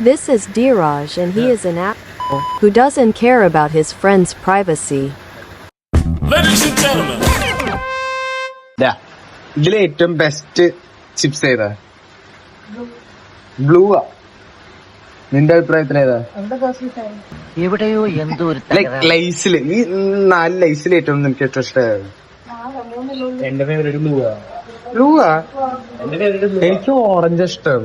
This is Dheeraj and he is an asshole who doesn't care about his friend's privacy. Ladies and gentlemen. ഇതിലെ ഏറ്റവും best chips ഏതാ? Blue ആ. നിന്റെ അഭിപ്രായത്തിൽ ഏതാ? എവിടെയോ എന്തോ ഒരു ലൈസില് ഈ 4 ലൈസിൽ ഏറ്റവും എനിക്ക് ഏറ്റവും ഇഷ്ടമായത് എന്റെ ഫേവറേറ്റ് ബ്ലൂ ആ. ബ്ലൂ ആ. എന്റെ ഫേവറേറ്റ് എനിക്ക് ഓറഞ്ച് ഇഷ്ടം.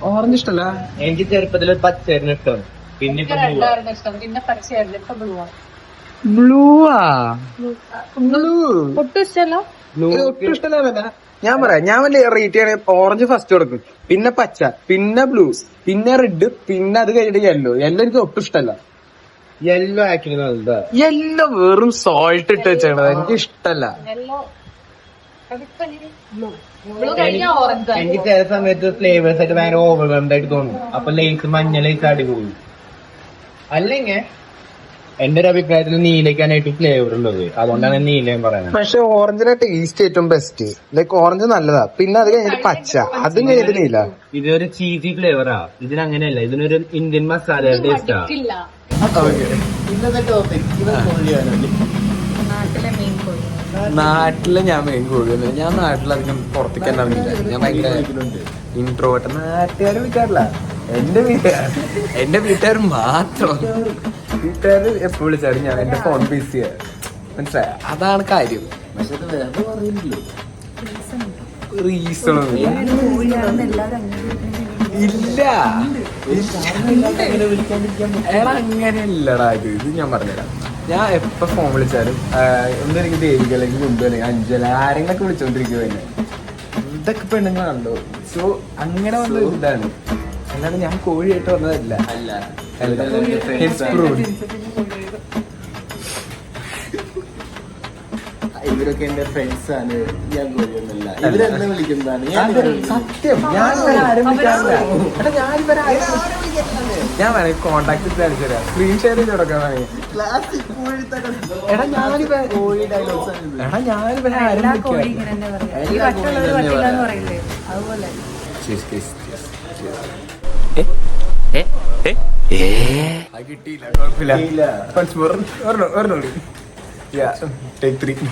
ഓറഞ്ച് ഇഷ്ടല്ല. എനിക്ക് ചെറുപ്പത്തിൽ പച്ചായിരുന്നു ഇഷ്ടം. പിന്നെ ബ്ലൂ ആ. ബ്ലൂ ഒട്ടും ഇഷ്ടമല്ല. ഒട്ടും ഇഷ്ടമല്ല. ഞാൻ പറയാം, ഞാൻ വലിയ റേറ്റ് ചെയ്യണ ഓറഞ്ച് ഫസ്റ്റ് കൊടുക്കും, പിന്നെ പച്ച, പിന്നെ ബ്ലൂ, പിന്നെ റെഡ്, പിന്നെ അത് കഴിഞ്ഞിട്ട് യെല്ലോ. യെല്ലോ എനിക്ക് ഒട്ടും ഇഷ്ടമല്ല. യെല്ലോ ആക്ച്വലി നല്ലതാ. യെല്ലോ വെറും സോൾട്ട് ഇട്ട് വെച്ചത് എനിക്ക് ഇഷ്ടല്ല. എനിക്ക് ചില സമയത്ത് ഫ്ലേവേഴ്സ് ആയിട്ട് ഭയങ്കര ഓവർവെൽഡ് ആയിട്ട് തോന്നും. അപ്പൊ ലേസ് മഞ്ഞ ലേസ് അടി പോകും. അല്ലെങ്കിൽ എന്റെ ഒരു അഭിപ്രായത്തിൽ നീലയ്ക്കാനായിട്ട് ഫ്ലേവർ ഉള്ളത്, അതുകൊണ്ടാണ് നീലയും പറയുന്നത്. പക്ഷെ ഓറഞ്ചിന്റെ ടേസ്റ്റ് ഏറ്റവും ബെസ്റ്റ്. ലൈക്ക് ഓറഞ്ച് നല്ലതാ, പിന്നെ അത് കഴിഞ്ഞിട്ട് പച്ച, അതും കഴിഞ്ഞിട്ട് നീല. ഇതൊരു ചീസി ഫ്ലേവറാ. ഇതിനങ്ങനെയല്ല, ഇതിനൊരു ഇന്ത്യൻ മസാല ടേസ്റ്റാ. നാട്ടിലെ ഞാൻ മെയിൻ കോഴിയല്ല. ഞാൻ നാട്ടിലധികം പുറത്തേക്ക് തന്നെ ഇറങ്ങില്ല. ഞാൻ ഭയങ്കര ഇൻട്രോവേർട്ട്. നാട്ടുകാർ വിളിക്കാറില്ല. എന്റെ വീട്ടുകാർ മാത്രം. വീട്ടുകാർ എപ്പോ വിളിച്ചാലും ഞാൻ എന്റെ ഫോൺ ബിസിയാ. മനസ്സിലായ? അതാണ് കാര്യം. പക്ഷെ അത് വേറെ പറയുന്നില്ലോ, റീസൺ ഇല്ല. എടാ അങ്ങനെയല്ലടാ ഇത് ഞാൻ പറഞ്ഞുതരാം. ഞാൻ എപ്പോ ഫോൺ വിളിച്ചാലും ഒന്നെനിക്ക് ദേവിക അല്ലെങ്കിൽ മുമ്പ് അല്ലെങ്കിൽ അഞ്ചല ആരെങ്കിലൊക്കെ വിളിച്ചോണ്ടിരിക്കുക തന്നെ. ഇതൊക്കെ പെണ്ണുങ്ങളാണല്ലോ. സോ അങ്ങനെ വന്ന ഇതാണ്. അല്ലാതെ ഞാൻ കോഴിയായിട്ട് വന്നതല്ല. ഇവരൊക്കെ എന്റെ ഫ്രണ്ട്സ് ആണ്. ഞാൻ കോഴിയൊന്നുമില്ല. ഇവരെന്നെ വിളിക്കുന്നതാണ് സത്യം. ഞാൻ ഞാൻ വേണമെങ്കിൽ കോണ്ടാക്ട് അടിച്ചു തരാം, സ്ക്രീൻ ഷെയർ ചെയ്ത് കൊടുക്കാൻ വേണമെങ്കിൽ. എടാ ഞാനിവരെ ആരും കിട്ടിയില്ല, കുഴപ്പമില്ല. ടേക്ക് 3.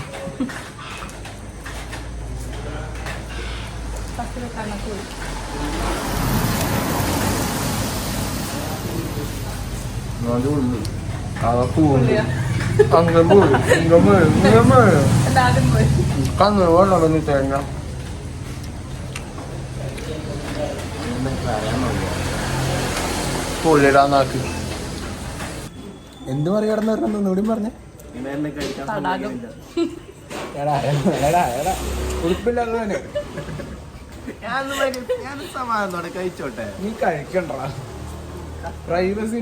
പൊള്ളിടാന്നാക്ക് എന്ത് പറയാണെന്ന് പറഞ്ഞ ഒന്നുകൂടി പറഞ്ഞേ. ഉടുപ്പില്ലാതെ ഞാൻ സമാധാനത്തോടെ കഴിച്ചോട്ടെ. നീ കഴിക്കണ്ട. പ്രൈവസി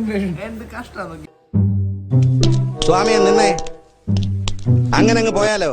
എന്ത് കഷ്ടം. സ്വാമിയെ നിന്നേ, അങ്ങനെ അങ്ങ് പോയാലോ.